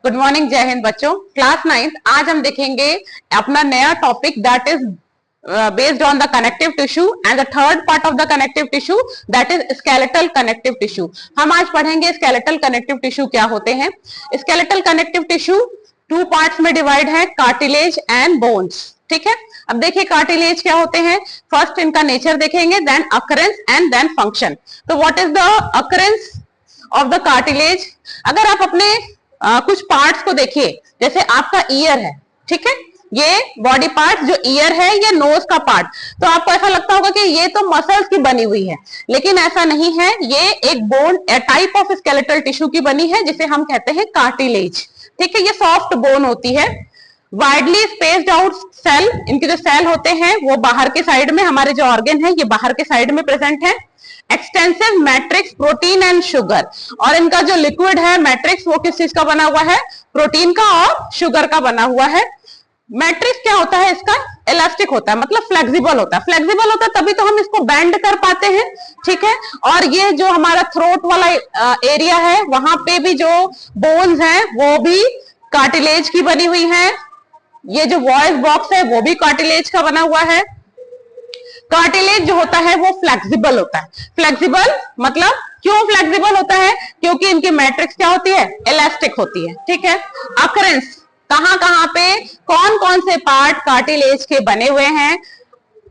Good morning, जय हिंद बच्चों। Class 9th आज हम देखेंगे अपना नया topic that is based on the connective tissue and the third part of the connective tissue that is skeletal connective tissue। हम आज पढ़ेंगे skeletal connective tissue क्या होते हैं। skeletal connective tissue two parts में डिवाइड है, कार्टिलेज एंड बोन्स। ठीक है, अब देखिए कार्टिलेज क्या होते हैं। फर्स्ट इनका नेचर देखेंगे, then occurrence and then function. तो what is the occurrence of the cartilage. अगर आप अपने कुछ पार्ट्स को देखिए, जैसे आपका ईयर है, ठीक है, ये बॉडी पार्ट जो ईयर है, ये नोज का पार्ट, तो आपको ऐसा लगता होगा कि ये तो मसल्स की बनी हुई है, लेकिन ऐसा नहीं है। ये एक bone type of skeletal tissue की बनी है जिसे हम कहते हैं कार्टिलेज। ठीक है, ये सॉफ्ट बोन होती है। वाइडली स्पेस्ड आउट सेल, इनके जो सेल होते हैं वो बाहर के साइड में, हमारे जो ऑर्गन है ये बाहर के साइड में प्रेजेंट है। Extensive matrix, protein and sugar, और इनका जो लिक्विड है मैट्रिक्स वो किस चीज का बना हुआ है, प्रोटीन का और शुगर का बना हुआ है। मैट्रिक्स क्या होता है इसका, इलास्टिक होता है, मतलब फ्लेक्सिबल होता है। फ्लेक्सिबल होता है तभी तो हम इसको बेंड कर पाते हैं। ठीक है, और ये जो हमारा थ्रोट वाला एरिया है वहां पे भी जो बोन्स हैं वो भी कार्टिलेज की बनी हुई है। ये जो वॉइस बॉक्स है वो भी कार्टिलेज का बना हुआ है। कार्टिलेज जो होता है वो फ्लेक्सिबल होता है। फ्लेक्सिबल मतलब क्यों फ्लेक्सिबल होता है, क्योंकि इनकी मैट्रिक्स क्या होती है, इलास्टिक होती है। ठीक है, अकरेंस कहां कहां पे कौन कौन से पार्ट कार्टिलेज के बने हुए हैं।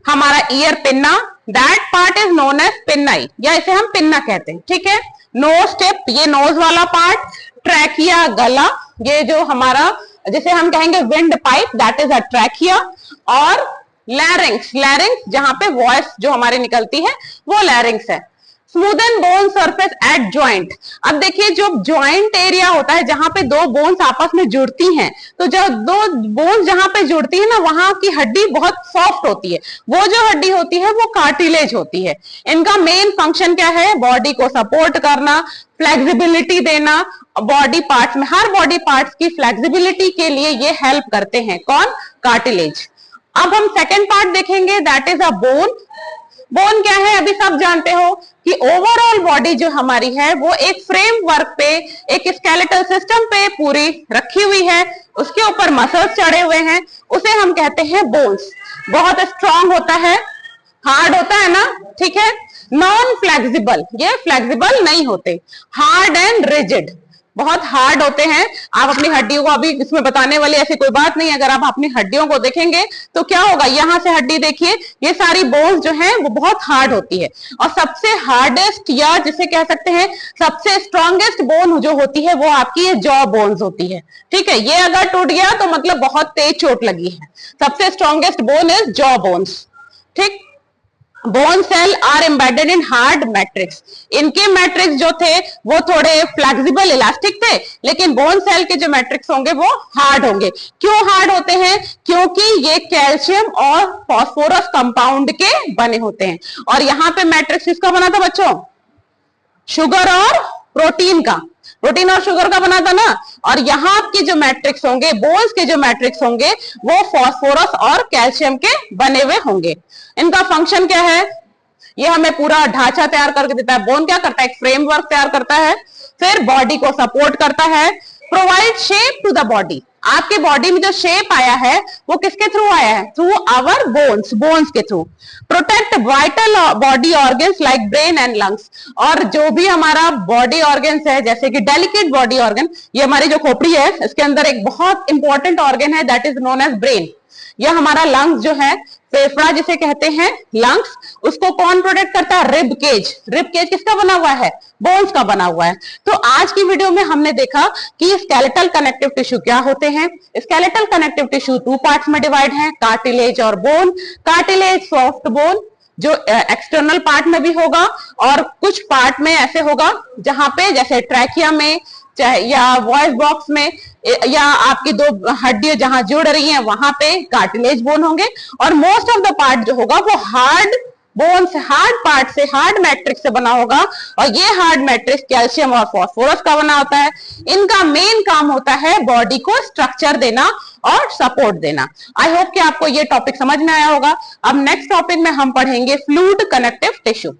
हमारा ear pinna, that part is known as pinnae, या इसे हम पिन्ना कहते हैं। ठीक है, नोज टिप, ये नोज वाला पार्ट। ट्रैकिया, गला, ये जो हमारा जिसे हम कहेंगे windpipe, that is a trachea. और लैरिंक्स, लैरिंक्स जहां पे वॉइस जो हमारी निकलती है वो लैरिंक्स है। Smoothen bone surface at joint, अब देखिए जो जॉइंट एरिया होता है जहां पे दो बोन्स आपस में जुड़ती हैं, तो जो दो बोन्स जहां पे जुड़ती है ना, वहां की हड्डी बहुत सॉफ्ट होती है। वो जो हड्डी होती है वो कार्टिलेज होती है। इनका मेन फंक्शन क्या है, बॉडी को सपोर्ट करना, फ्लेक्सिबिलिटी देना। बॉडी पार्ट्स में, हर बॉडी पार्ट्स की फ्लेक्सिबिलिटी के लिए ये हेल्प करते हैं। कौन, कार्टिलेज। अब हम सेकेंड पार्ट देखेंगे, that is a bone. Bone क्या है, अभी सब जानते हो कि ओवरऑल बॉडी जो हमारी है वो एक फ्रेमवर्क पे, एक स्केलेटल सिस्टम पे पूरी रखी हुई है, उसके ऊपर मसल्स चढ़े हुए हैं, उसे हम कहते हैं बोन्स। बहुत स्ट्रांग होता है, हार्ड होता है ना। ठीक है, नॉन फ्लेक्सिबल, ये फ्लेक्सिबल नहीं होते, हार्ड एंड रिजिड, बहुत हार्ड होते हैं। आप अपनी हड्डियों को, अभी इसमें बताने वाली ऐसी कोई बात नहीं, अगर आप अपनी हड्डियों को देखेंगे तो क्या होगा, यहां से हड्डी देखिए, ये सारी बोन्स जो हैं वो बहुत हार्ड होती है। और सबसे हार्डेस्ट, या जिसे कह सकते हैं सबसे स्ट्रॉन्गेस्ट बोन जो होती है वो आपकी ये जॉ बोन्स होती है। ठीक है, ये अगर टूट गया तो मतलब बहुत तेज चोट लगी है। सबसे strongest bone is jaw bones. ठीक, bone cell are embedded in hard matrix, इनके मैट्रिक्स जो थे वो थोड़े फ्लेक्सिबल इलास्टिक थे, लेकिन बोन सेल के जो मैट्रिक्स होंगे वो हार्ड होंगे। क्यों हार्ड होते हैं, क्योंकि ये कैल्शियम और फास्फोरस कंपाउंड के बने होते हैं। और यहाँ पे मैट्रिक्स किसका बना था बच्चों, शुगर और प्रोटीन का, प्रोटीन और शुगर का बना था ना। और यहाँ के जो मैट्रिक्स होंगे, बोन्स के जो मैट्रिक्स होंगे वो फास्फोरस और कैल्शियम के बने हुए होंगे। इनका फंक्शन क्या है, ये हमें पूरा ढांचा तैयार करके देता है। बोन क्या करता है, एक फ्रेमवर्क तैयार करता है, फिर बॉडी को सपोर्ट करता है, provide shape to the body. आपके बॉडी में जो शेप आया है वो किसके थ्रू आया है, थ्रू आवर बोन्स, बोन्स के through. Protect vital body organs like brain and lungs, और जो भी हमारा बॉडी ऑर्गन्स है, जैसे कि डेलिकेट बॉडी ऑर्गन, ये हमारी जो खोपड़ी है इसके अंदर एक बहुत इंपॉर्टेंट ऑर्गन है that is known as brain. यह हमारा लंग्स जो है, फेफड़ा जिसे कहते हैं लंग्स, उसको कौन प्रोटेक्ट करता है, रिब केज। रिब केज किसका बना हुआ है, बोन्स का बना हुआ है। तो आज की वीडियो में हमने देखा कि स्केलेटल कनेक्टिव टिश्यू क्या होते हैं। Skeletal connective tissue two parts में डिवाइड है, कार्टिलेज और बोन। कार्टिलेज सॉफ्ट बोन जो एक्सटर्नल पार्ट में भी होगा, और कुछ पार्ट में ऐसे होगा जहां पे, जैसे ट्रैकिया में, चाहे या वॉइस बॉक्स में, या आपकी दो हड्डियां जहां जुड़ रही हैं वहां पे कार्टिलेज बोन होंगे। और मोस्ट ऑफ द पार्ट जो होगा वो हार्ड बोन से, हार्ड पार्ट से, हार्ड मैट्रिक्स से बना होगा, और ये हार्ड मैट्रिक्स कैल्शियम और फास्फोरस का बना होता है। इनका मेन काम होता है बॉडी को स्ट्रक्चर देना और सपोर्ट देना। आई होप कि आपको ये टॉपिक समझ में आया होगा। अब नेक्स्ट टॉपिक में हम पढ़ेंगे फ्लूइड कनेक्टिव टिश्यू।